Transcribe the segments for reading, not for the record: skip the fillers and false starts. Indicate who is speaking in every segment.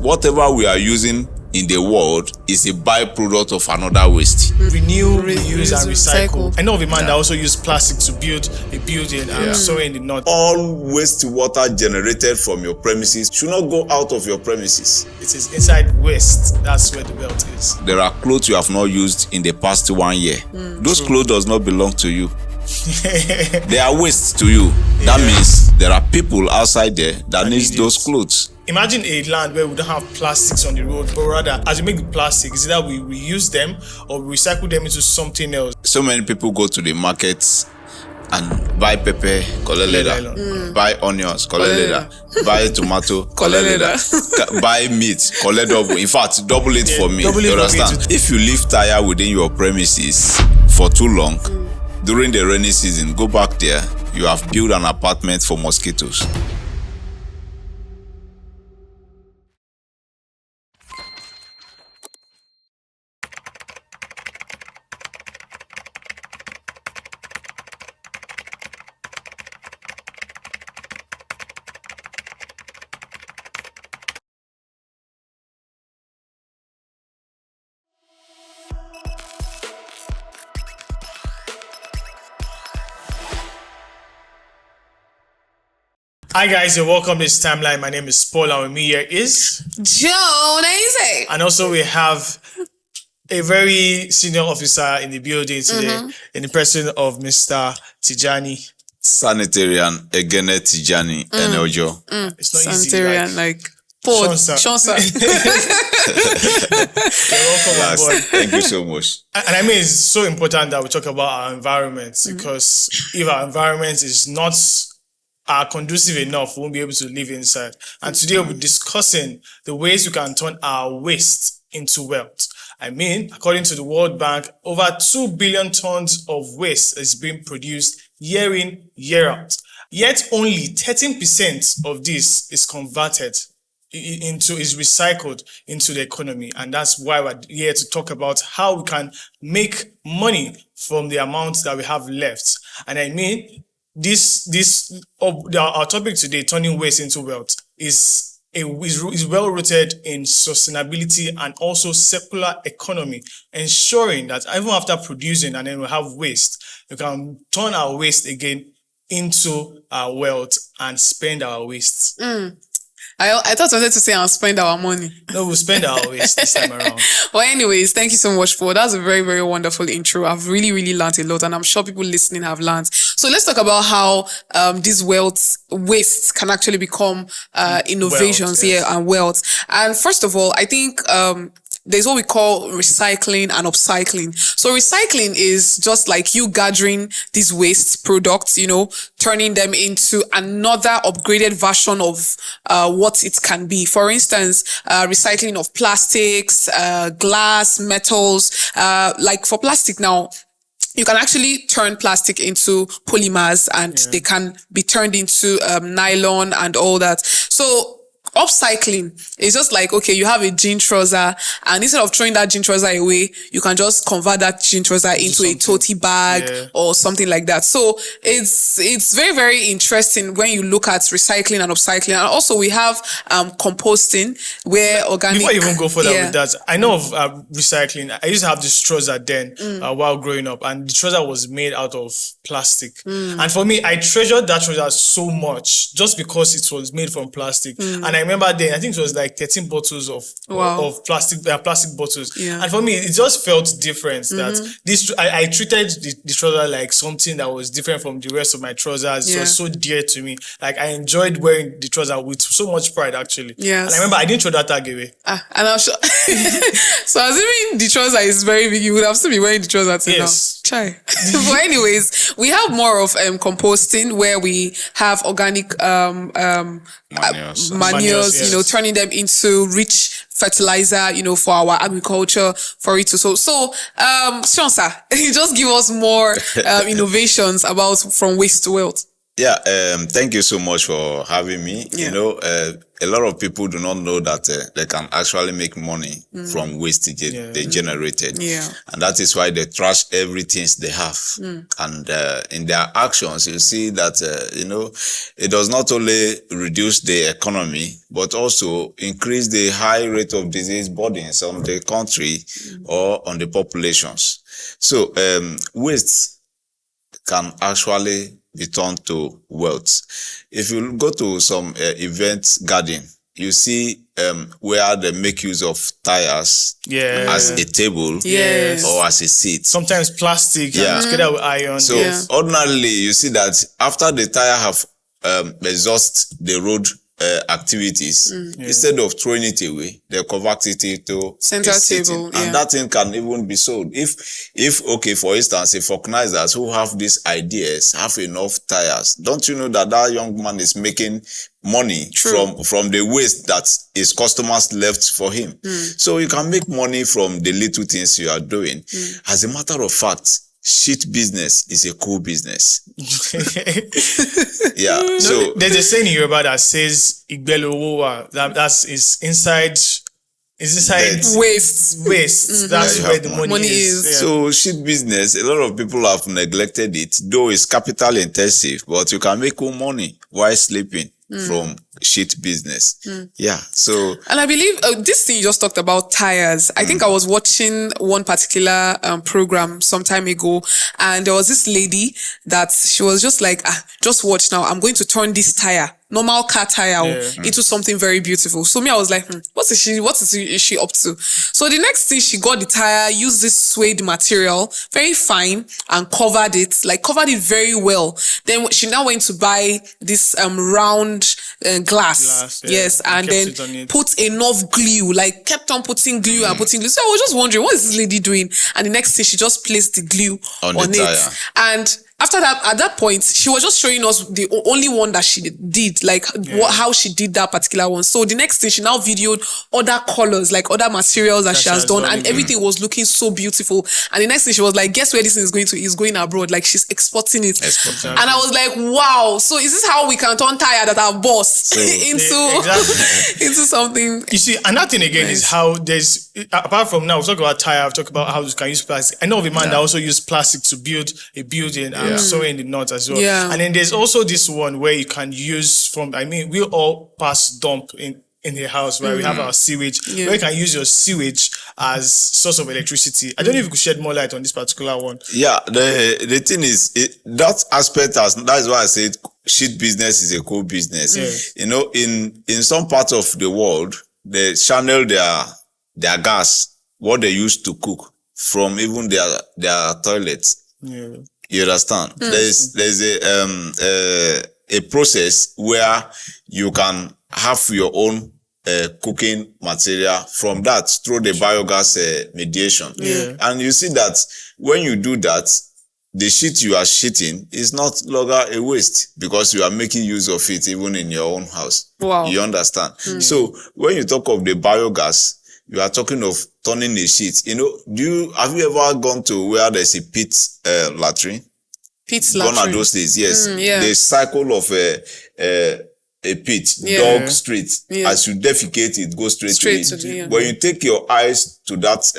Speaker 1: whatever we are using in the world is a byproduct of another waste.
Speaker 2: Renew, reuse, and recycle. I know of a man that also used plastic to build a building and so in the north.
Speaker 1: All wastewater generated from your premises should not go out of your premises.
Speaker 2: It is inside waste. That's where the wealth is.
Speaker 1: There are clothes you have not used in the past 1 year. Those clothes does not belong to you. They are waste to you. That means there are people outside there that needs those clothes.
Speaker 2: Imagine a land where we don't have plastics on the road, but rather, as we make the plastic, is either we reuse them or we recycle them into something else.
Speaker 1: So many people go to the markets and buy pepper, collect leather, buy onions, collect leather, buy tomato, collect leather, buy meat, collect double. In fact, double it for me. You understand? If you leave tire within your premises for too long, during the rainy season, go back there, you have built an apartment for mosquitoes.
Speaker 2: Hi guys, you're welcome to this timeline. My name is Paul and with me here is
Speaker 3: Joan.
Speaker 2: And also we have a very senior officer in the building today in the person of Mr. Tijani.
Speaker 1: Sanitarian Egene Tijani Enojo.
Speaker 2: It's not
Speaker 3: Sanitarian,
Speaker 2: easy.
Speaker 3: like Paul. Shansa.
Speaker 2: You're welcome on board.
Speaker 1: Thank you so much.
Speaker 2: And I mean, it's so important that we talk about our environment because if our environment is not conducive enough, we won't be able to live inside. And today we'll be discussing the ways we can turn our waste into wealth. I mean, according to the World Bank, over 2 billion tons of waste is being produced year in, year out. Yet only 13% of this is converted is recycled into the economy. And that's why we're here to talk about how we can make money from the amount that we have left. And I mean, our topic today, turning waste into wealth, is well rooted in sustainability and also circular economy, ensuring that even after producing and then we have waste, we can turn our waste again into our wealth and spend our waste.
Speaker 3: I thought I wanted to say and spend our money.
Speaker 2: No, we'll spend our waste this time around.
Speaker 3: Well, anyways, thank you so much for that's a very, very wonderful intro. I've really, really learned a lot, and I'm sure people listening have learned. So let's talk about how these wastes can actually become innovations and wealth. And first of all, I think there's what we call recycling and upcycling. So recycling is just like you gathering these waste products, turning them into another upgraded version of what it can be. For instance, recycling of plastics, glass, metals. Like for plastic now, you can actually turn plastic into polymers and they can be turned into nylon and all that. So upcycling is just like, okay, you have a jean trouser and instead of throwing that jean trouser away, you can just convert that jean trouser into a tote bag or something like that. So it's very, very interesting when you look at recycling and upcycling. And also we have composting where organic...
Speaker 2: Before you even go further with that, I know of recycling. I used to have this trouser then while growing up, and the trouser was made out of plastic. And for me, I treasured that trouser so much just because it was made from plastic. And I remember then, I think it was like 13 bottles of plastic bottles. And for me, it just felt different that this, I treated the trouser like something that was different from the rest of my trousers. It was so dear to me. Like I enjoyed wearing the trouser with so much pride actually. And I remember I didn't throw that tag away.
Speaker 3: And I'm sure. So assuming the trouser is very big, you would have still be wearing the trouser till now. Chai. But anyways, we have more of composting where we have organic manures, turning them into rich fertilizer, for our agriculture, for it to so Shansa, just give us more innovations about from waste to wealth.
Speaker 1: Yeah, thank you so much for having me. a lot of people do not know that they can actually make money from waste they generated.
Speaker 3: Yeah.
Speaker 1: And that is why they trash everything they have. And in their actions, you see that, it does not only reduce the economy, but also increase the high rate of disease burdens on the country or on the populations. So waste can actually be turned to wealth. If you go to some event garden, you see where they make use of tires as a table or as a seat.
Speaker 2: Sometimes plastic together with iron.
Speaker 1: So ordinarily, you see that after the tire have exhaust the road activities, instead of throwing it away, they convert it into
Speaker 3: center table,
Speaker 1: and that thing can even be sold. If okay, for instance, if organizers who have these ideas have enough tires, don't you know that young man is making money from the waste that his customers left for him? So you can make money from the little things you are doing. As a matter of fact, shit business is a cool business. So
Speaker 2: there's a saying in Yoruba that says "Igbelowowa." Is inside waste. That's where the money is. Yeah.
Speaker 1: So shit business, a lot of people have neglected it, though it's capital intensive, but you can make cool money while sleeping from shit business. So
Speaker 3: and I believe this thing you just talked about tires. I think I was watching one particular program some time ago, and there was this lady that she was just like, just watch now, I'm going to turn this tire, normal car tire, into something very beautiful. So me, I was like, what is she up to? So the next thing, she got the tire, used this suede material, very fine, and covered it very well. Then she now went to buy this round glass. Yes, and then put enough glue, like kept on putting glue and putting glue. So I was just wondering, what is this lady doing? And the next thing, she just placed the glue on it.
Speaker 1: Tire.
Speaker 3: And after that, at that point, she was just showing us the only one that she did, like how she did that particular one. So the next thing, she now videoed other colors, like other materials that she has done, and everything was looking so beautiful. And the next thing, she was like, guess where this thing is going to? It's going abroad. Like, she's exporting it. And I was like, wow. So is this how we can turn tire that are boss into something?
Speaker 2: You see, another thing again is how there's, apart from now, we talk about tire, we talk about how you can use plastic. I know of a man that also used plastic to build a building. Sewing the knots as well. And then there's also this one where you can use we all pass dump in the house where we have our sewage, where you can use your sewage as source of electricity. I don't know if you could shed more light on this particular one.
Speaker 1: The thing is, that aspect, that is why I said shit business is a cool business. In some parts of the world, they channel their gas, what they use to cook, from even their toilets. You understand? There's a process where you can have your own cooking material from that through the biogas mediation. And you see that when you do that, the shit you are shitting is not longer a waste because you are making use of it even in your own house.
Speaker 3: Wow.
Speaker 1: You understand? So when you talk of the biogas, you are talking of turning a sheet. Have you ever gone to where there's a pit latrine?
Speaker 3: Pit latrine.
Speaker 1: Gone are those days, yes. The cycle of a pit, dog straight. As you defecate, it goes straight to it. When you take your eyes to that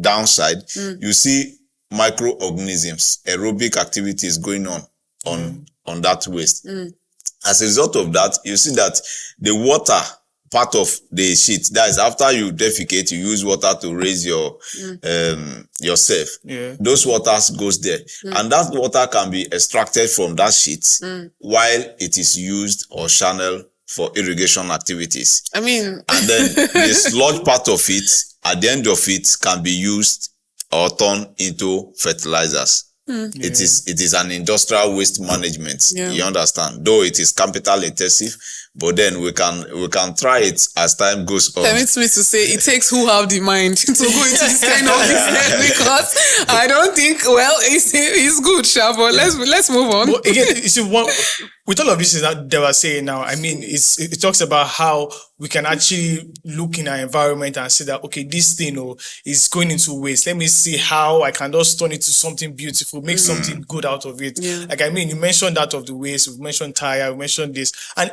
Speaker 1: downside, you see microorganisms, aerobic activities going on that waste. As a result of that, you see that the water part of the sheet, that is after you defecate, you use water to raise yourself. Those waters goes there, and that water can be extracted from that sheet while it is used or channeled for irrigation activities. And then the sludge part of it, at the end of it, can be used or turned into fertilizers. It is an industrial waste management. You understand? Though it is capital intensive, but then we can try it as time goes on.
Speaker 3: Permits me to say it takes who have the mind to go into this kind of business, because I don't think it's good, Sha, but let's move on.
Speaker 2: But again, you see, with all of this that they were saying now, I mean, it talks about how we can actually look in our environment and say that, okay, this thing is going into waste. Let me see how I can just turn it to something beautiful, make something good out of it. Like, I mean, you mentioned that of the waste, we mentioned tire, we mentioned this. And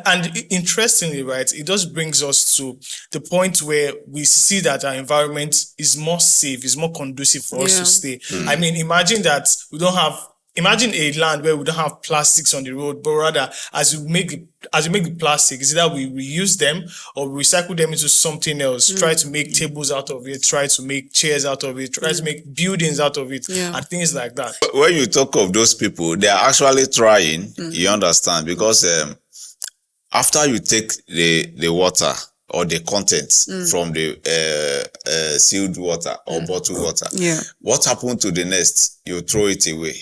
Speaker 2: interestingly, right, it just brings us to the point where we see that our environment is more safe, is more conducive for us to stay. I mean, imagine that imagine a land where we don't have plastics on the road, but rather as we make the plastic, is that we reuse them or we recycle them into something else, try to make tables out of it, try to make chairs out of it, try to make buildings out of it, and things like that.
Speaker 1: When you talk of those people, they are actually trying, you understand, because after you take the water or the contents from the sealed water or bottled water, what happened to the next? You throw it away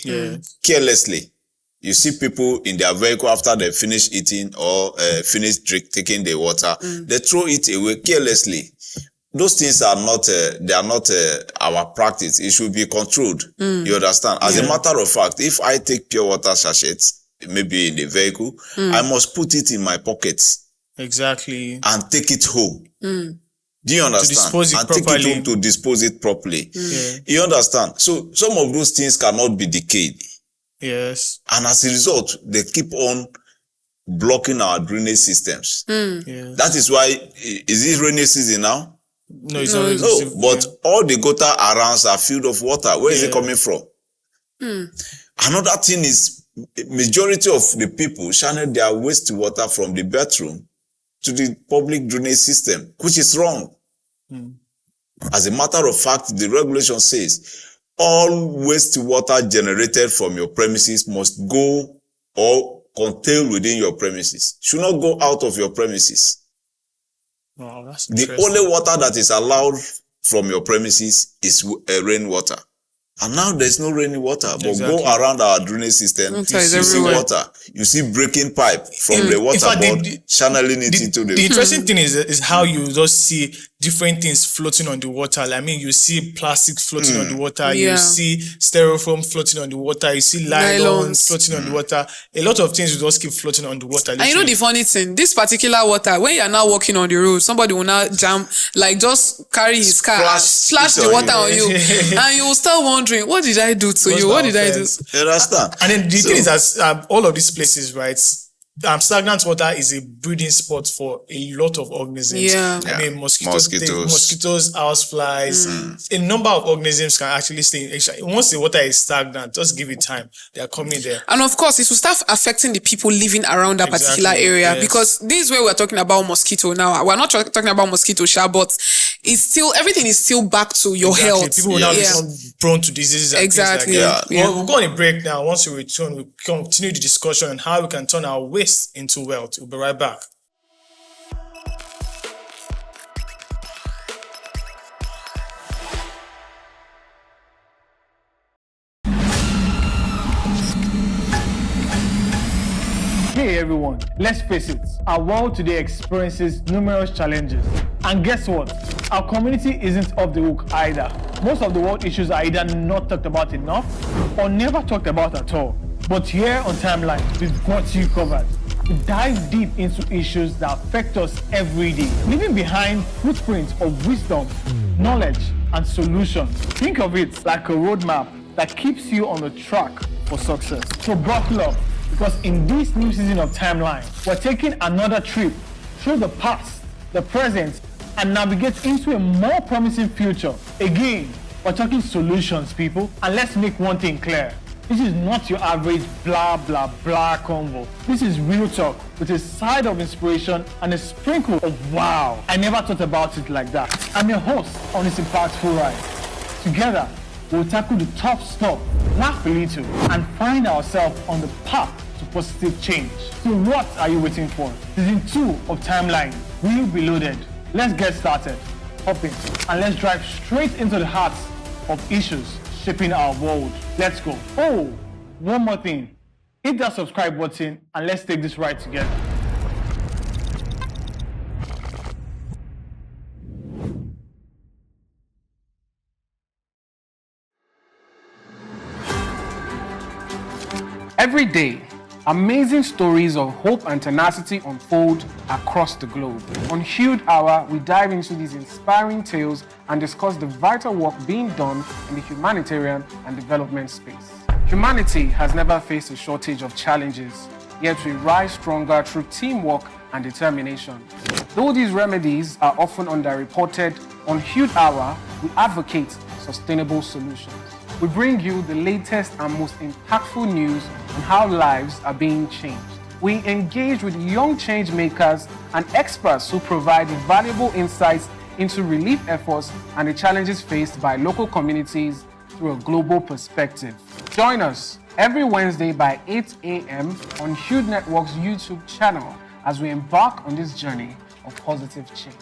Speaker 1: carelessly. You see people in their vehicle after they finish eating or finish taking the water, they throw it away carelessly. Those things are not our practice. It should be controlled. You understand? As a matter of fact, if I take pure water sachets, maybe in the vehicle, I must put it in my pockets.
Speaker 2: Exactly.
Speaker 1: And take it home. Do you understand?
Speaker 2: To dispose it
Speaker 1: and
Speaker 2: properly.
Speaker 1: Take it home to dispose it properly. You understand? So some of those things cannot be decayed.
Speaker 2: Yes.
Speaker 1: And as a result, they keep on blocking our drainage systems.
Speaker 2: Yeah.
Speaker 1: That is why, is it rainy season now?
Speaker 2: No, it's not.
Speaker 1: No, but all the gutter arounds are filled of water. Where is it coming from? Another thing is, majority of the people channel their wastewater from the bathroom to the public drainage system, which is wrong. As a matter of fact, the regulation says all wastewater generated from your premises must go or contained within your premises. Should not go out of your premises.
Speaker 2: Wow, that's
Speaker 1: the only water that is allowed from your premises is rainwater. And now there's no rainy water, but go around our drainage system, you see water. You see breaking pipe from the water board, channeling it into the...
Speaker 2: The interesting thing is how you just see different things floating on the water. I mean, you see plastic floating on the water. You see styrofoam floating on the water. You see nylons floating on the water. A lot of things will just keep floating on the water.
Speaker 3: And you know the funny thing? This particular water, when you're now walking on the road, somebody will now jump, like just carry his car, splash the water on you. And you will start wondering, what did I do to you? What did I do?
Speaker 1: You understand?
Speaker 2: And then the thing is that all of these places, right? Stagnant water is a breeding spot for a lot of organisms. I mean, mosquitoes, houseflies, a number of organisms can actually stay. Once the water is stagnant, just give it time. They are coming there.
Speaker 3: And of course, it will start affecting the people living around that particular area. Because this is where we're talking about mosquito now. We're not talking about mosquito, but it's still, everything is still back to your health.
Speaker 2: People will now become prone to diseases and things like that. We'll go on a break now. Once we return, we'll continue the discussion on how we can turn our waste into wealth. We'll be right back.
Speaker 4: Hey everyone, let's face it, our world today experiences numerous challenges. And guess what? Our community isn't off the hook either. Most of the world issues are either not talked about enough or never talked about at all. But here on Timeline, we've got you covered. We dive deep into issues that affect us every day, leaving behind footprints of wisdom, knowledge, and solutions. Think of it like a roadmap that keeps you on the track for success. So buckle up, because in this new season of Timeline, we're taking another trip through the past, the present, and navigate into a more promising future. Again, we're talking solutions, people, and let's make one thing clear. This is not your average blah, blah, blah convo. This is real talk with a side of inspiration and a sprinkle of wow. I never thought about it like that. I'm your host on this impactful ride. Together, we'll tackle the tough stuff, laugh a little, and find ourselves on the path to positive change. So what are you waiting for? Season 2 of Timeline will be loaded. Let's get started. Hop in, and let's drive straight into the heart of issues shaping our world. Let's go. Oh, one more thing. Hit that subscribe button and let's take this ride together. Every day, amazing stories of hope and tenacity unfold across the globe. On Hued Hour, we dive into these inspiring tales and discuss the vital work being done in the humanitarian and development space. Humanity has never faced a shortage of challenges, yet we rise stronger through teamwork
Speaker 5: and determination. Though these remedies are often underreported, on Hued Hour, we advocate sustainable solutions. We bring you the latest and most impactful news on how lives are being changed. We engage with young change makers and experts who provide valuable insights into relief efforts and the challenges faced by local communities through a global perspective. Join us every Wednesday by 8 a.m. on Hued Network's YouTube channel as we embark on this journey of positive change.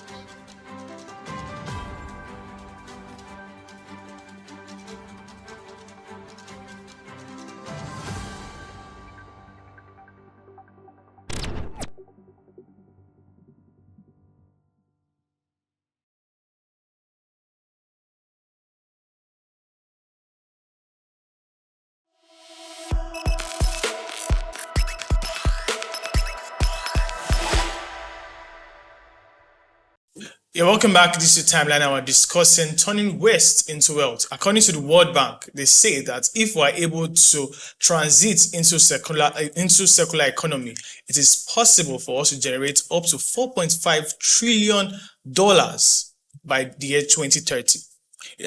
Speaker 2: Yeah, welcome back. This is your timeline. Now we're discussing turning waste into wealth. According to the World Bank, they say that if we're able to transit into circular economy, it is possible for us to generate up to $4.5 trillion by the year 2030.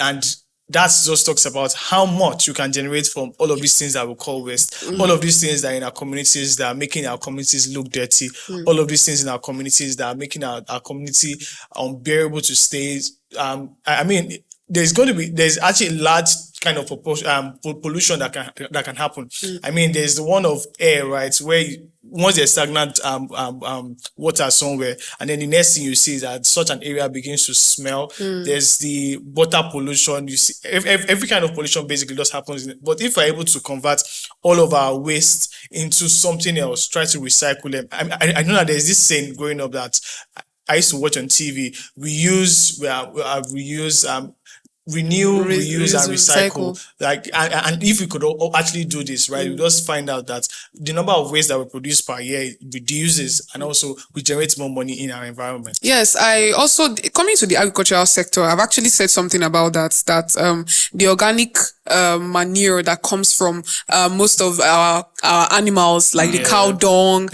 Speaker 2: And that just talks about how much you can generate from all of these things that we call waste, all of these things that are in our communities that are making our communities look dirty, all of these things in our communities that are making our community unbearable to stay. I mean, there's actually a large kind of pollution that can happen. I mean, there's the one of air, right? Where once there's stagnant water somewhere, and then the next thing you see is that such an area begins to smell. There's the water pollution. You see, every kind of pollution basically just happens. But if we're able to convert all of our waste into something else, try to recycle them. I know that there's this saying growing up that I used to watch on TV. Renew, reuse, and recycle. Like, and if we could actually do this, right, we just find out that the number of waste that we produce per year reduces, and also we generate more money in our environment.
Speaker 3: Yes, I also, coming to the agricultural sector, I've actually said something about that the organic manure that comes from most of our animals, like the cow dung,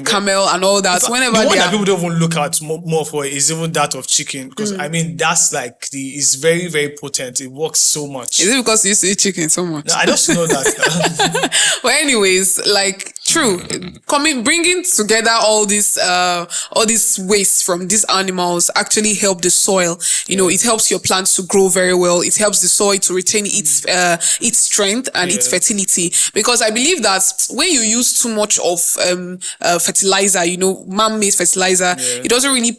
Speaker 3: camel, and all that. Whenever
Speaker 2: the one that people don't even look at more for is even that of chicken, because I mean that's like it's very, very potent. It works so much.
Speaker 3: Is it because you used to eat chicken so much?
Speaker 2: No, I just know that.
Speaker 3: But anyways, like, true, bringing together all this waste from these animals actually help the soil. You know, it helps your plants to grow very well. It helps the soil to retain its strength and its fertility. Because I believe that when you use too much of fertilizer, you know, man-made fertilizer, it doesn't really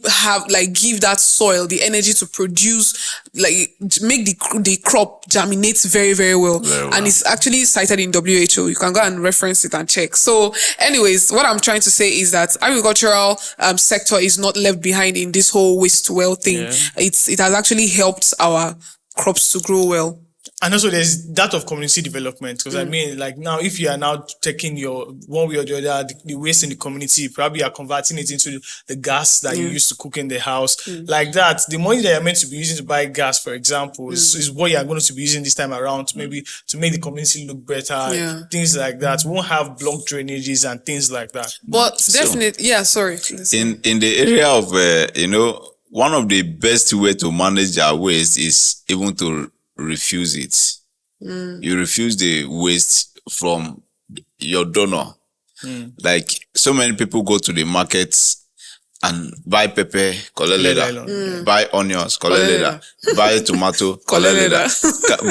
Speaker 3: give that soil the energy to produce, like, make the crop germinate very, very well. And it's actually cited in WHO. You can go and reference it and check. So anyways, what I'm trying to say is that agricultural sector is not left behind in this whole waste to wealth thing. It has actually helped our crops to grow well.
Speaker 2: And also there's that of community development, because I mean, like, now if you are now taking your one way or the other, the waste in the community, probably you are converting it into the gas that you used to cook in the house. Like that, the money that you're meant to be using to buy gas, for example, is what you are going to be using this time around, maybe to make the community look better, things like that. We won't have blocked drainages and things like that.
Speaker 3: But definitely, sorry.
Speaker 1: In the area of, one of the best way to manage our waste is even to refuse it. You refuse the waste from your donor. Like, so many people go to the markets and buy pepper, collect leather, buy onions, collect leather, buy tomato, collect leather,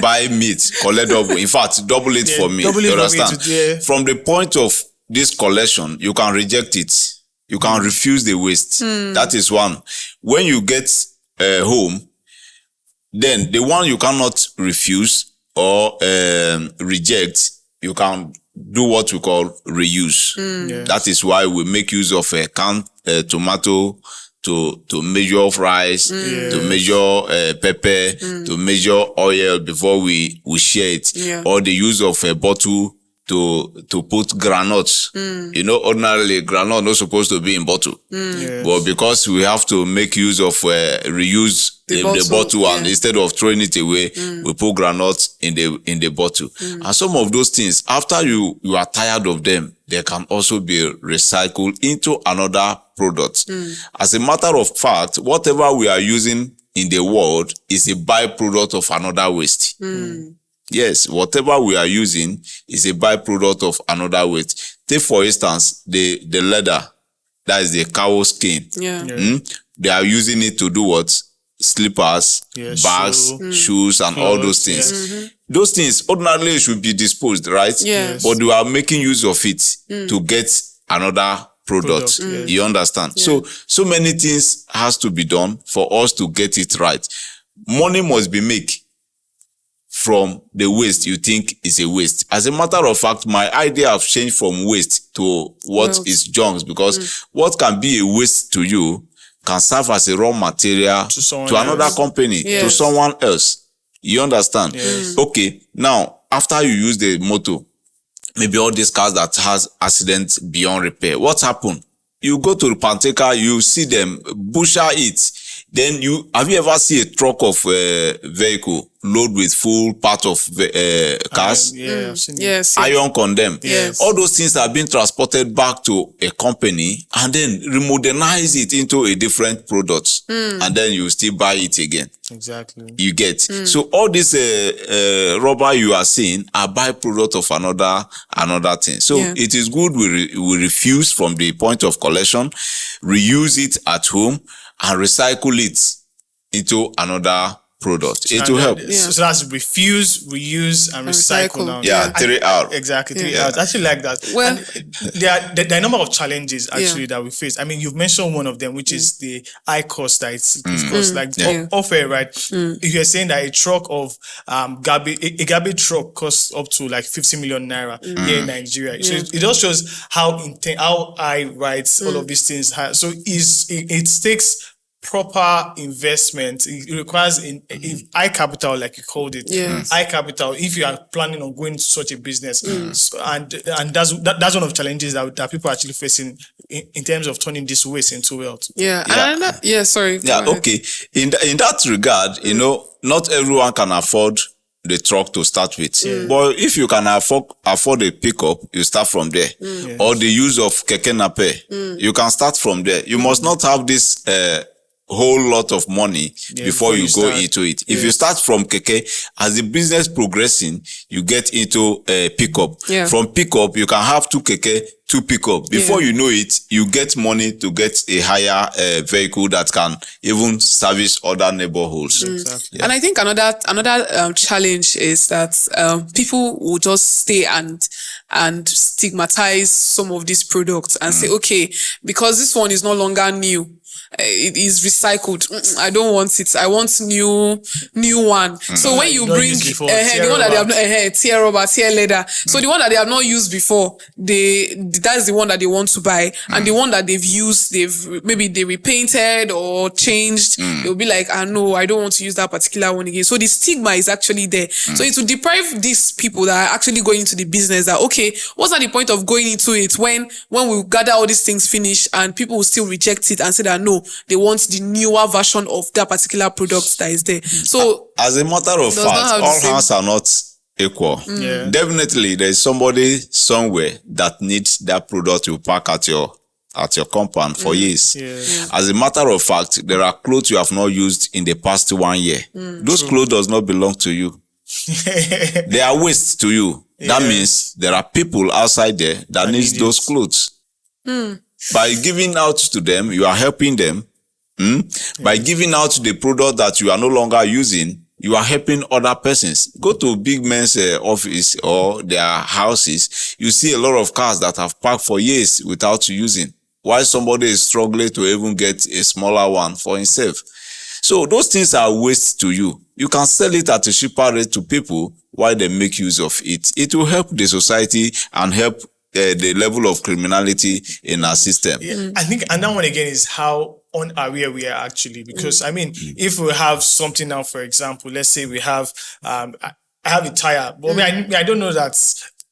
Speaker 1: buy meat, collect double. In fact, double it for me. You understand? From the point of this collection, you can reject it. You can refuse the waste. That is one. When you get home, then the one you cannot refuse or reject, you can do what we call reuse. That is why we make use of canned tomato to measure rice, to measure pepper, to measure oil before we share it, or the use of a bottle to put granules. Ordinarily granule not supposed to be in bottle, but because we have to make use of reuse
Speaker 3: The
Speaker 1: bottle and
Speaker 3: yeah.
Speaker 1: instead of throwing it away, we put groundnut in the bottle. And some of those things, after you are tired of them, they can also be recycled into another product. As a matter of fact, whatever we are using in the world is a byproduct of another waste. Yes, whatever we are using is a byproduct of another waste. Take for instance, the leather, that is the cow skin. They are using it to do what? Slippers, bags, shoes, and all those things. Those things ordinarily should be disposed, right?
Speaker 3: Yes.
Speaker 1: But we are making use of it to get another product. You understand? So many things has to be done for us to get it right. Money must be made from the waste you think is a waste. As a matter of fact, my idea have changed from waste to what is junk, because what can be a waste to you can serve as a raw material to another company, to someone else. You understand? Okay, now, after you use the motor, maybe all these cars that has accidents beyond repair, what happened? You go to the Panteka, you see them, butcher it. Then have you ever seen a truck of vehicle load with full part of cars?
Speaker 2: I've seen it.
Speaker 3: Yes.
Speaker 1: Iron condemn.
Speaker 3: Yes.
Speaker 1: All those things are being transported back to a company and then remodernize it into a different product. And then you still buy it again.
Speaker 2: Exactly.
Speaker 1: You get. So all this rubber you are seeing are byproduct of another thing. So it is good we refuse from the point of collection, reuse it at home, and recycle it into another product. It will help.
Speaker 2: So that's refuse, reuse, and recycle now.
Speaker 1: Yeah, 3R.
Speaker 2: Exactly, 3R. I actually like that.
Speaker 3: Well,
Speaker 2: there are a number of challenges actually that we face. I mean, you've mentioned one of them, which is the high cost that it costs, like off air, right? If you're saying that a truck of garbage truck costs up to like 50 million naira here in Nigeria. So it just shows how high, right, all of these things. So it takes proper investment. It requires high capital, like you called it. High capital if you are planning on going into such a business. So, and that's one of the challenges that people are actually facing in terms of turning this waste into wealth.
Speaker 3: Sorry.
Speaker 1: Okay. In that regard, you know, not everyone can afford the truck to start with. But if you can afford a pickup, you start from there. Or the use of keke nape, you can start from there. You must not have this whole lot of money before you go into it. If you start from keke, as the business progressing, you get into pickup. From pickup, you can have 2 keke, 2 pickup. Before you know it, you get money to get a higher vehicle that can even service other neighborhoods.
Speaker 3: Exactly. And I think another challenge is that people will just stay and stigmatize some of these products and say, okay, because this one is no longer new, it is recycled. I don't want it. I want new one. So when you bring the one that they have not tear rubber, tear leather. So the one that they have not used before, that's the one that they want to buy. And the one that they've used, maybe they repainted or changed. They'll be like, no, I don't want to use that particular one again. So the stigma is actually there. So it will deprive these people that are actually going into the business that, okay, what's the point of going into it when we gather all these things finish and people will still reject it and say that no, they want the newer version of that particular product that is there. So
Speaker 1: as a matter of fact, all hands are not equal. Definitely there is somebody somewhere that needs that product you pack at your compound for years. As a matter of fact, there are clothes you have not used in the past 1 year. Those clothes does not belong to you. They are waste to you. That means there are people outside there that needs those clothes. By giving out to them, you are helping them. By giving out the product that you are no longer using, you are helping other persons. Go to big men's office or their houses, you see a lot of cars that have parked for years without using, while somebody is struggling to even get a smaller one for himself. So those things are waste to you. You can sell it at a cheaper rate to people while they make use of it. It will help the society and help the level of criminality in our system.
Speaker 2: I think, and that one again is how unaware we are actually, because I mean, if we have something now, for example, let's say we have, I have a tire, but I don't know that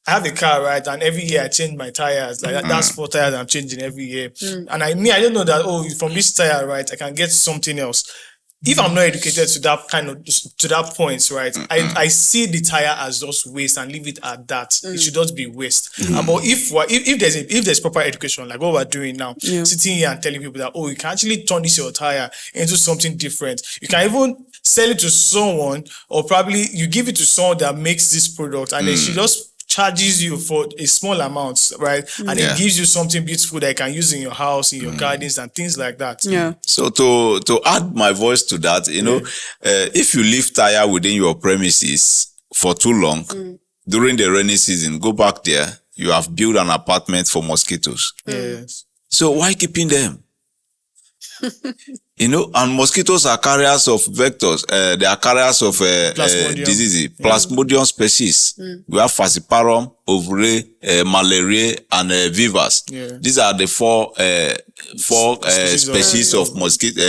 Speaker 2: I have a car, right? And every year I change my tires. Like that's 4 tires I'm changing every year. And I don't know that, from this tire, right, I can get something else. if I'm not educated to that point, right? I see the tire as just waste and leave it at that. It should not be waste. But if there's proper education, like what we're doing now, sitting here and telling people that you can actually turn this your tire into something different. You can even sell it to someone, or probably you give it to someone that makes this product, and then she just charges you for a small amount, right? And it gives you something beautiful that you can use in your house, in your gardens, and things like that.
Speaker 3: Yeah.
Speaker 1: So to add my voice to that, if you leave tire within your premises for too long, during the rainy season, go back there, you have built an apartment for mosquitoes.
Speaker 2: Yes.
Speaker 1: So why keeping them? And mosquitoes are carriers of vectors. They are carriers of diseases, plasmodium species. We have falciparum, ovule, malaria, and vivas. These are the four species of mosquito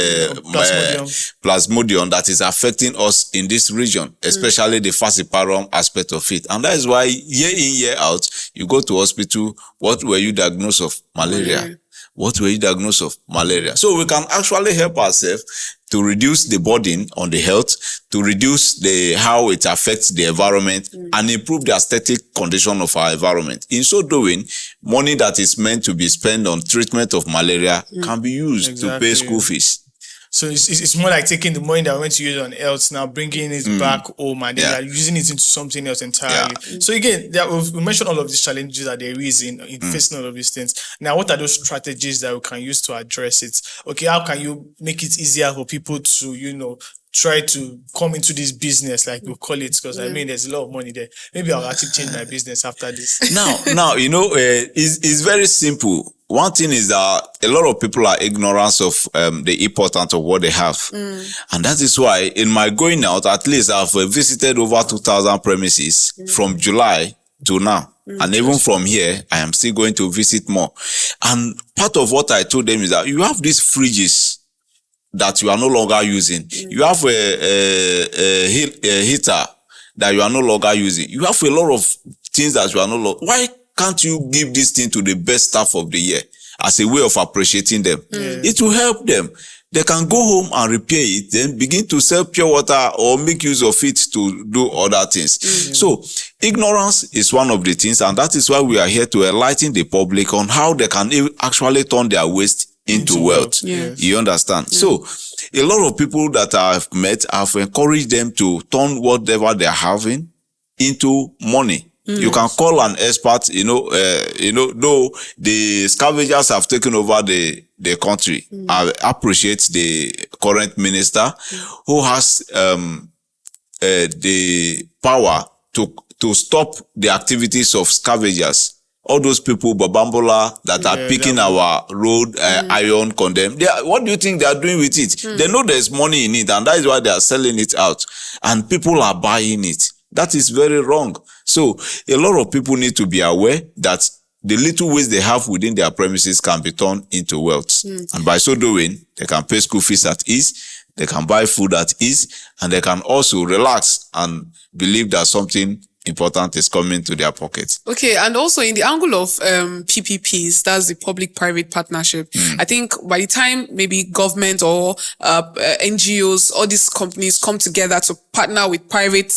Speaker 1: plasmodium that is affecting us in this region, especially the falciparum aspect of it. And that is why year in, year out, you go to hospital. What were you diagnosed of? Malaria. What were you diagnosed of? Malaria. So we can actually help ourselves to reduce the burden on the health, to reduce how it affects the environment, and improve the aesthetic condition of our environment. In so doing, money that is meant to be spent on treatment of malaria can be used to pay school fees.
Speaker 2: So it's more like taking the money that we went to use on else, now bringing it back home, and then using it into something else entirely. So again, we mentioned all of these challenges that there is in facing all of these things. Now, what are those strategies that we can use to address it? Okay, how can you make it easier for people to, try to come into this business, like we call it, because I mean, there's a lot of money there. Maybe I'll actually change my business after this.
Speaker 1: Now, it's very simple. One thing is that a lot of people are ignorant of the importance of what they have. And that is why in my going out, at least I've visited over 2,000 premises from July to now. And even from here, I am still going to visit more. And part of what I told them is that you have these fridges that you are no longer using. You have a heater that you are no longer using. You have a lot of things that you are no longer. Why can't you give this thing to the best staff of the year as a way of appreciating them? It will help them. They can go home and repair it, then begin to sell pure water or make use of it to do other things. So ignorance is one of the things, and that is why we are here to enlighten the public on how they can actually turn their waste into wealth. You understand? So a lot of people that I've met, I've encouraged them to turn whatever they're having into money. You can call an expert, though the scavengers have taken over the country. I appreciate the current minister who has the power to stop the activities of scavengers. All those people, Babambola, that are picking our road, iron, condemn. What do you think they are doing with it? They know there's money in it, and that is why they are selling it out. And people are buying it. That is very wrong. So a lot of people need to be aware that the little waste they have within their premises can be turned into wealth. And by so doing, they can pay school fees at ease, they can buy food at ease, and they can also relax and believe that something important is coming to their pocket.
Speaker 3: Okay, and also in the angle of PPPs, that's the public-private partnership. I think by the time maybe government or NGOs, all these companies come together to partner with private,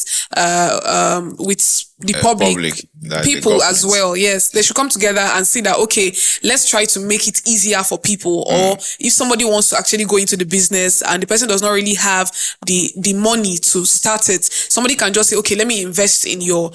Speaker 3: with the public people as well. Yes, they should come together and see that, okay, let's try to make it easier for people. Or if somebody wants to actually go into the business and the person does not really have the money to start it, somebody can just say, okay, let me invest in your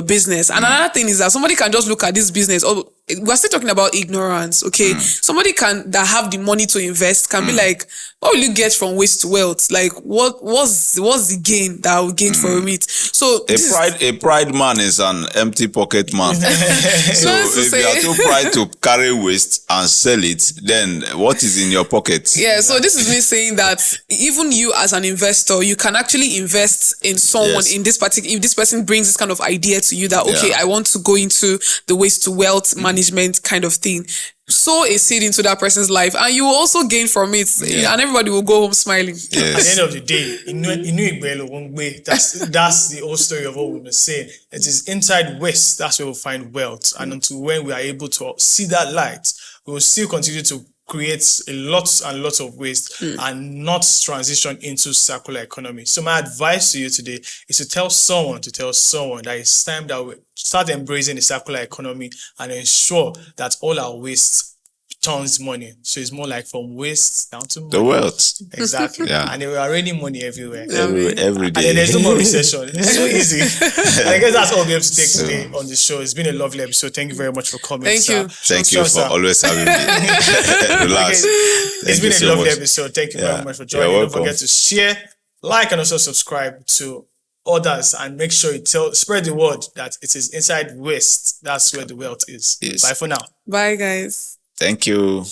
Speaker 3: business. And another thing is that somebody can just look at this business. Oh, we're still talking about ignorance, okay? Somebody that have the money to invest can be like, what will you get from waste to wealth? Like, what's the gain that I will gain from it? So
Speaker 1: a pride man is an empty pocket man. So if you are too proud to carry waste and sell it, then what is in your pocket?
Speaker 3: Yeah, so this is me saying that even you as an investor, you can actually invest in someone in this particular, if this person brings this kind of idea to you that, okay, I want to go into the waste to wealth management kind of thing. Sow a seed into that person's life and you will also gain from it, and everybody will go home smiling.
Speaker 2: At the end of the day, that's the whole story of what we've been saying. It is inside waste, that's where we'll find wealth. And until when we are able to see that light, we will still continue to creates a lot and lots of waste and not transition into circular economy. So my advice to you today is to tell someone that it's time that we start embracing the circular economy and ensure that all our waste turns money. So it's more like from waste down to money.
Speaker 1: The wealth.
Speaker 2: Exactly.
Speaker 1: Yeah.
Speaker 2: And there are already money everywhere.
Speaker 1: Every
Speaker 2: And
Speaker 1: day.
Speaker 2: then there's no more recession. It's so easy. And I guess that's all we have to take today on the show. It's been a lovely episode. Thank you very much for coming.
Speaker 3: Thank
Speaker 2: sir.
Speaker 3: you.
Speaker 1: Thank you for
Speaker 2: sir.
Speaker 1: always having me. Relax.
Speaker 2: It's been a lovely episode. Thank you very
Speaker 1: Yeah.
Speaker 2: much for
Speaker 1: You're
Speaker 2: joining. Don't
Speaker 1: welcome.
Speaker 2: forget to share, like, and also subscribe to others, and make sure you spread the word that it is inside waste. That's where the wealth is.
Speaker 1: Yes.
Speaker 2: Bye for now.
Speaker 3: Bye, guys.
Speaker 1: Thank you.